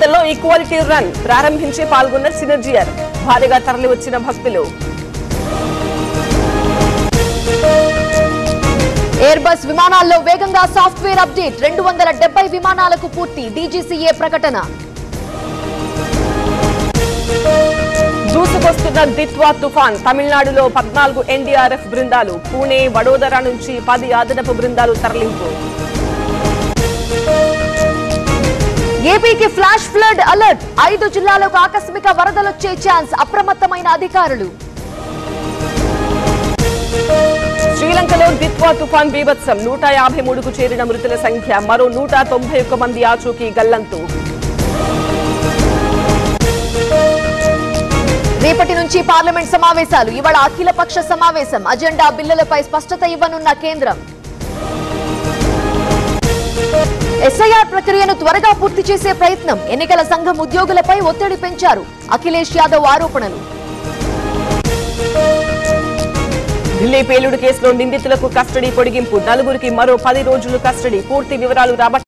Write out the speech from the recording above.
తిరుపతిలో equality run ప్రారంభించి పాల్గొన్న సినర్జీఆర్ భారీగా తరలి వచ్చిన భక్తులు. ఎయిర్ బస్ విమానాల్లో వేగంగా సాఫ్ట్వేర్ అప్డేట్ 270 విమానాలకు పూర్తి డీజీసీఏ ప్రకటన. దూసుకొస్తున్న దిత్వా తుఫాన్ తమిళనాడులో 14 ఎన్డీఆర్ఎఫ్ బృందాలు, పూణే వడోదర నుంచి 10 అదనపు బృందాలు తరలింపు. ఏపీకి ఫ్లాష్ ఫ్లడ్ అలర్ట్ 5 జిల్లాలకు ఆకస్మిక వరదలొచ్చే ఛాన్స్ అప్రమత్తమైన అధికారులు. శ్రీలంకలో దిత్వా తుఫాన్ బీభత్సం 153కు చేరిన మృతుల సంఖ్య, మరో 191 మంది ఆచూకీ గల్లంతు. రేపటి నుంచి పార్లమెంట్ సమావేశాలు. ఇవాళ అఖిలపక్ష సమావేశం. అజెండా బిల్లులపై స్పష్టత ఇవ్వనున్న కేంద్రం. ఎస్ఐఆర్ ప్రక్రియను త్వరగా పూర్తి చేసే ప్రయత్నం. ఎన్నికల సంఘం ఉద్యోగులపై ఒత్తిడి పెంచారు. అఖిలేష్ యాదవ్ ఆరోపణలు. ఢిల్లీ పేలుడు కేసులో నిందితులకు కస్టడీ పొడిగింపు. 4కి మరో 10 రోజులు కస్టడీ. పూర్తి వివరాలు రాబట్టి